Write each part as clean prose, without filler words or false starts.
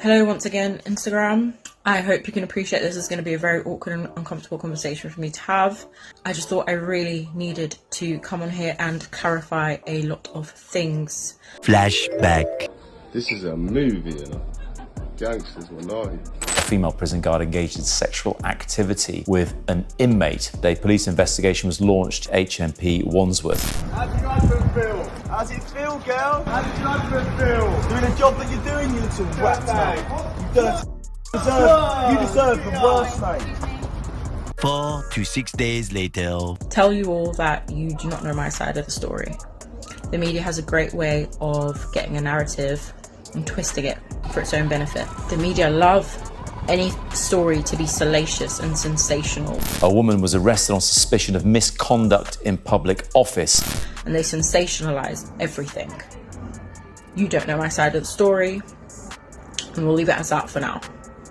Hello once again, Instagram. I hope you can appreciate this is going to be a very awkward and uncomfortable conversation for me to have. I just thought I really needed to come on here and clarify a lot of things. Flashback. This is a movie, you know. Gangsters, wallahi. A female prison guard engaged in sexual activity with an inmate. A police investigation was launched at HMP Wandsworth. How do your husband feel? How's it feel, girl? How does your husband feel? Doing the job that you're doing, you little rat mate. You deserve the worst, mate. 4 to 6 days later. Tell you all that you do not know my side of the story. The media has a great way of getting a narrative and twisting it for its own benefit. The media love any story to be salacious and sensational. A woman was arrested on suspicion of misconduct in public office. And they sensationalize everything. You don't know my side of the story, and we'll leave it as that for now.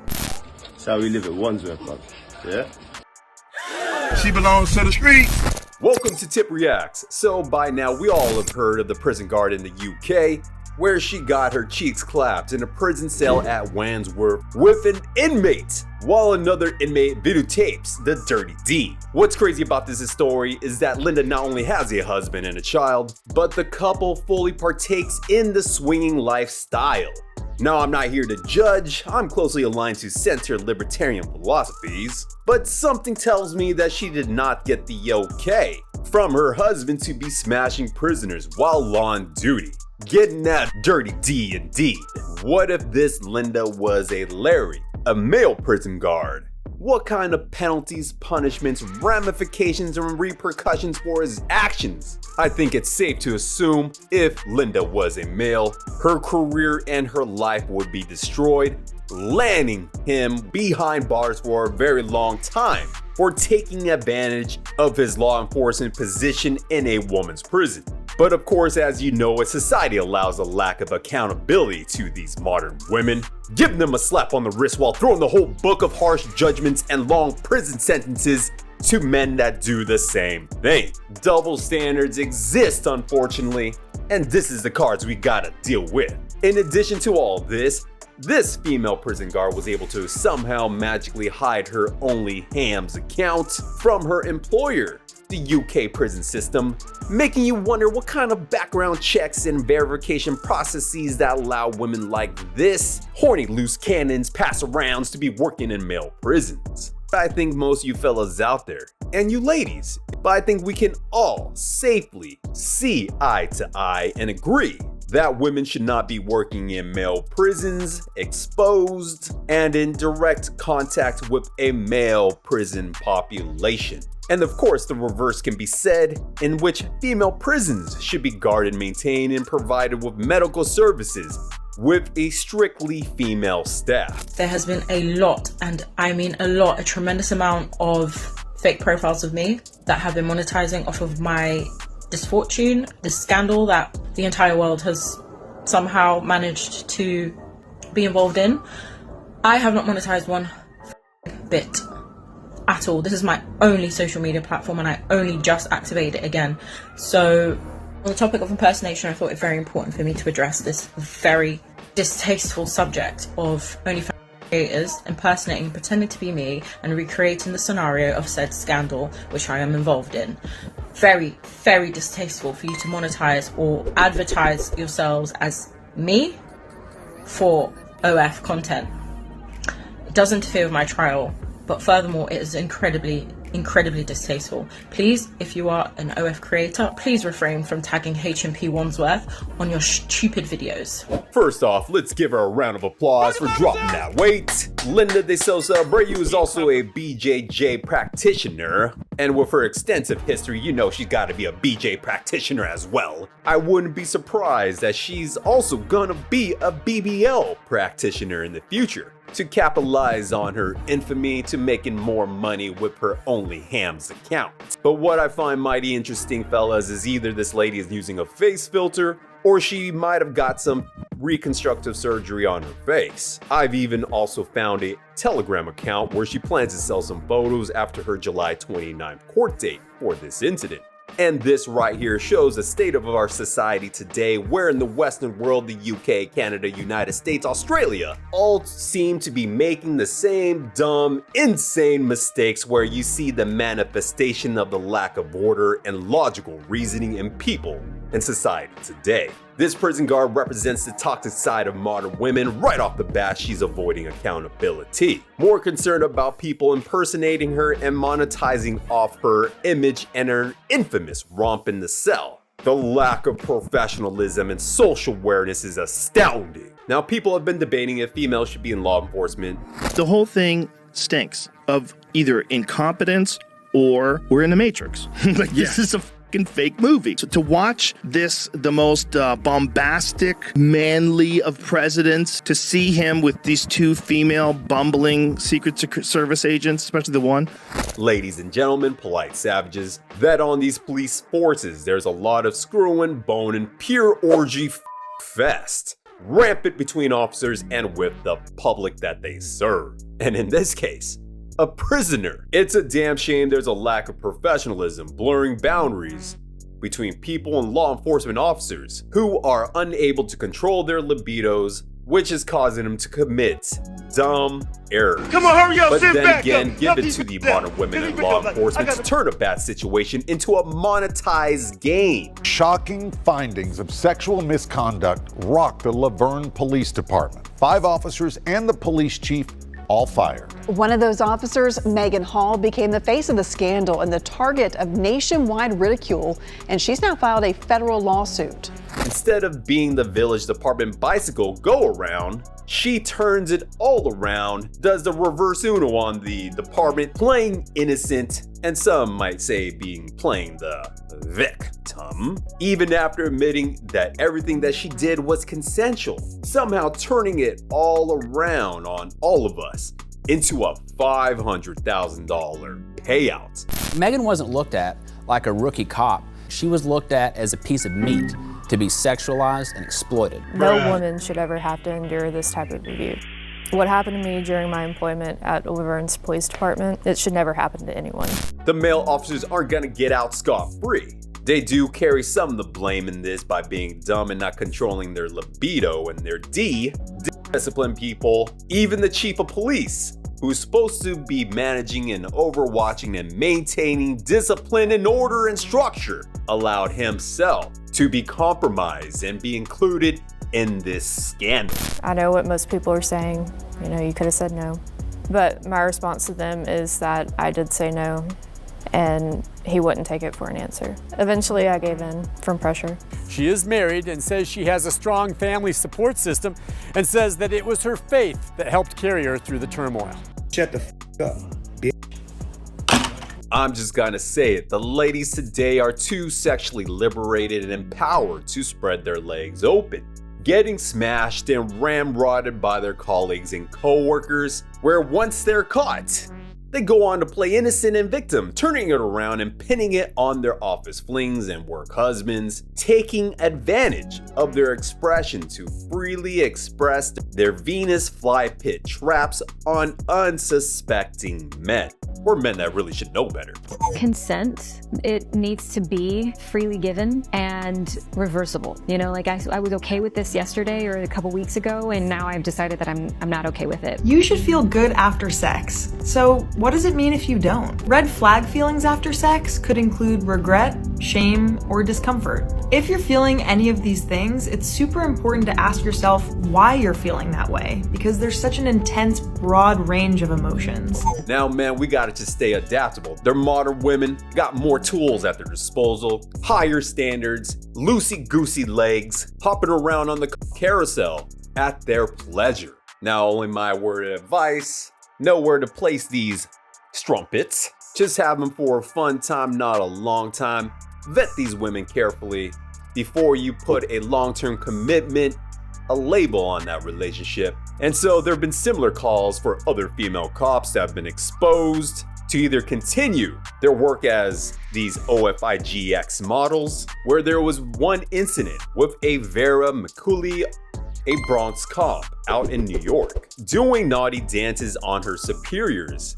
That's how we live at Wandsworth, man. Yeah? She belongs to the streets. Welcome to Tip Reacts. So by now we all have heard of the prison guard in the UK, where she got her cheeks clapped in a prison cell at Wandsworth with an inmate, while another inmate videotapes the dirty deed. What's crazy about this story is that Linda not only has a husband and a child, but the couple fully partakes in the swinging lifestyle. Now, I'm not here to judge, I'm closely aligned to center libertarian philosophies, but something tells me that she did not get the okay from her husband to be smashing prisoners while on duty. Getting that dirty D indeed. What if this Linda was a Larry, a male prison guard? What kind of penalties, punishments, ramifications, and repercussions for his actions? I think it's safe to assume if Linda was a male, her career and her life would be destroyed, landing him behind bars for a very long time for taking advantage of his law enforcement position in a woman's prison. But of course, as you know, society allows a lack of accountability to these modern women, giving them a slap on the wrist while throwing the whole book of harsh judgments and long prison sentences to men that do the same thing. Double standards exist, unfortunately, and this is the cards we gotta deal with. In addition to all this female prison guard was able to somehow magically hide her OnlyHams account from her employer, the UK prison system, making you wonder what kind of background checks and verification processes that allow women like this horny loose cannons pass arounds to be working in male prisons. I think most of you fellas out there, and you ladies, but I think we can all safely see eye to eye and agree that women should not be working in male prisons, exposed, and in direct contact with a male prison population. And of course, the reverse can be said, in which female prisons should be guarded, maintained, and provided with medical services with a strictly female staff. There has been a lot, and I mean a lot, a tremendous amount of fake profiles of me that have been monetizing off of my misfortune, this scandal that the entire world has somehow managed to be involved in. I have not monetized one bit at all. This is my only social media platform and I only just activated it again. So on the topic of impersonation, I thought it very important for me to address this very distasteful subject of OnlyFans creators impersonating, pretending to be me and recreating the scenario of said scandal which I am involved in. Very, very distasteful for you to monetize or advertise yourselves as me for OF content. It does interfere with my trial, but furthermore, it is incredibly distasteful. Please, if you are an OF creator, please refrain from tagging HMP Wandsworth on your stupid videos. First off, let's give her a round of applause for dropping that weight. Linda de Sosa Abreu is also a BJJ practitioner, and with her extensive history, you know she's gotta be a BJ practitioner as well. I wouldn't be surprised that she's also gonna be a BBL practitioner in the future, to capitalize on her infamy to making more money with her OnlyHams account. But what I find mighty interesting, fellas, is either this lady is using a face filter or she might have got some reconstructive surgery on her face. I've even also found a Telegram account where she plans to sell some photos after her July 29th court date for this incident. And this right here shows the state of our society today, where in the Western world, the UK, Canada, United States, Australia, all seem to be making the same dumb, insane mistakes, where you see the manifestation of the lack of order and logical reasoning in people in society today. This prison guard represents the toxic side of modern women. Right off the bat, she's avoiding accountability, more concerned about people impersonating her and monetizing off her image and her infamous romp in the cell. The lack of professionalism and social awareness is astounding. Now, people have been debating if females should be in law enforcement. The whole thing stinks of either incompetence or we're in the Matrix. This is a fucking fake movie. So to watch this, the most bombastic, manly of presidents, to see him with these two female bumbling Secret Service agents, especially the one. Ladies and gentlemen, polite savages, that on these police forces, there's a lot of screwing, boning, pure orgy fest, rampant between officers and with the public that they serve. And in this case, a prisoner. It's a damn shame there's a lack of professionalism, blurring boundaries between people and law enforcement officers who are unable to control their libidos, which is causing them to commit dumb errors. Come on, hurry up, but sit then back again, up. give it to the modern women in law enforcement to turn a bad situation into a monetized game. Shocking findings of sexual misconduct rocked the Laverne Police Department. 5 officers and the police chief all fired. One of those officers, Megan Hall, became the face of the scandal and the target of nationwide ridicule, and she's now filed a federal lawsuit. Instead of being the village department bicycle go-around, she turns it all around, does the reverse Uno on the department, playing innocent, and some might say playing the victim, even after admitting that everything that she did was consensual, somehow turning it all around on all of us into a $500,000 payout. Megan wasn't looked at like a rookie cop. She was looked at as a piece of meat to be sexualized and exploited. No woman should ever have to endure this type of review. What happened to me during my employment at Laverne's police department, it should never happen to anyone. The male officers aren't gonna get out scot-free. They do carry some of the blame in this by being dumb and not controlling their libido and their discipline people. Even the chief of police, who's supposed to be managing and overwatching and maintaining discipline and order and structure, allowed himself to be compromised and be included in this scandal. I know what most people are saying, you could have said no. But my response to them is that I did say no, and he wouldn't take it for an answer. Eventually I gave in from pressure. She is married and says she has a strong family support system and says that it was her faith that helped carry her through the turmoil. Shut the f up, bitch. I'm just gonna say it, the ladies today are too sexually liberated and empowered to spread their legs open, getting smashed and ramrodded by their colleagues and co-workers, where once they're caught, they go on to play innocent and victim, turning it around and pinning it on their office flings and work husbands, taking advantage of their expression to freely express their Venus fly-pit traps on unsuspecting men, or men that really should know better. Consent, it needs to be freely given and reversible. I was okay with this yesterday or a couple weeks ago, and now I've decided that I'm not okay with it. You should feel good after sex. So what does it mean if you don't? Red flag feelings after sex could include regret, shame, or discomfort. If you're feeling any of these things, it's super important to ask yourself why you're feeling that way, because there's such an intense, broad range of emotions. Now, man, we gotta just stay adaptable. They're modern women, got more tools at their disposal, higher standards, loosey-goosey legs, hopping around on the carousel at their pleasure. Now, only my word of advice, know where to place these strumpets. Just have them for a fun time, not a long time. Vet these women carefully before you put a long-term commitment, a label on that relationship. And so there have been similar calls for other female cops that have been exposed to either continue their work as these OFIGX models, where there was one incident with a Vera McCulley, a Bronx cop out in New York, doing naughty dances on her superiors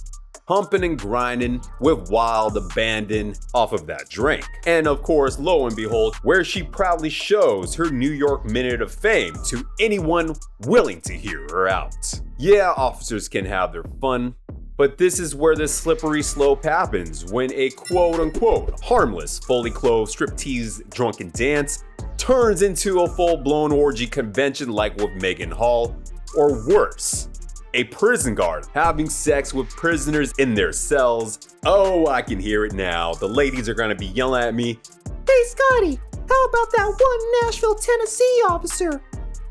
humping and grinding with wild abandon off of that drink. And of course, lo and behold, where she proudly shows her New York minute of fame to anyone willing to hear her out. Yeah, officers can have their fun, but this is where the slippery slope happens when a quote-unquote harmless, fully clothed striptease drunken dance turns into a full-blown orgy convention like with Megan Hall, or worse, a prison guard having sex with prisoners in their cells. Oh, I can hear it now. The ladies are gonna be yelling at me, "Hey Scotty, how about that one Nashville, Tennessee officer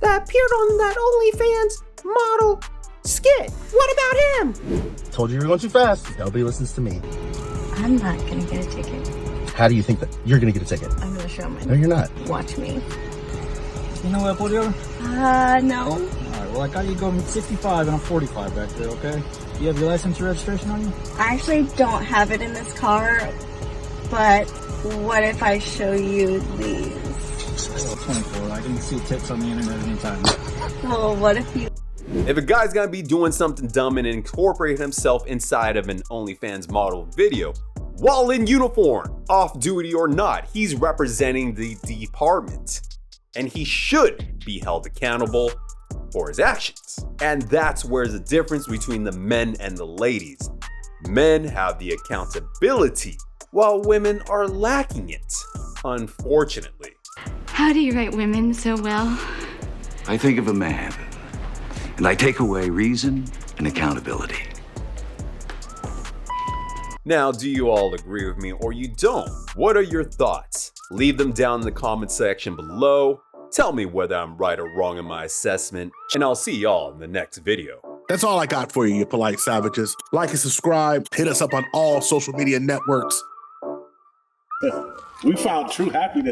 that appeared on that OnlyFans model skit? What about him?" Told you were going too fast. Nobody listens to me. I'm not gonna get a ticket. How do you think that you're gonna get a ticket? I'm gonna show my. No, you're not. Watch me. You know what I pulled you over? No. All right, well, I got you going 65 and I'm 45 back there, okay? You have your license and registration on you? I actually don't have it in this car, but what if I show you these? Well, 24. I can see tips on the internet anytime. Well, what if you... If a guy's gonna be doing something dumb and incorporate himself inside of an OnlyFans model video, while in uniform, off duty or not, he's representing the department. And he should be held accountable for his actions. And that's where the difference between the men and the ladies. Men have the accountability, while women are lacking it, unfortunately. How do you rate women so well? I think of a man, and I take away reason and accountability. Now, do you all agree with me or you don't? What are your thoughts? Leave them down in the comment section below. Tell me whether I'm right or wrong in my assessment, and I'll see y'all in the next video. That's all I got for you, you polite savages. Like and subscribe. Hit us up on all social media networks. We found true happiness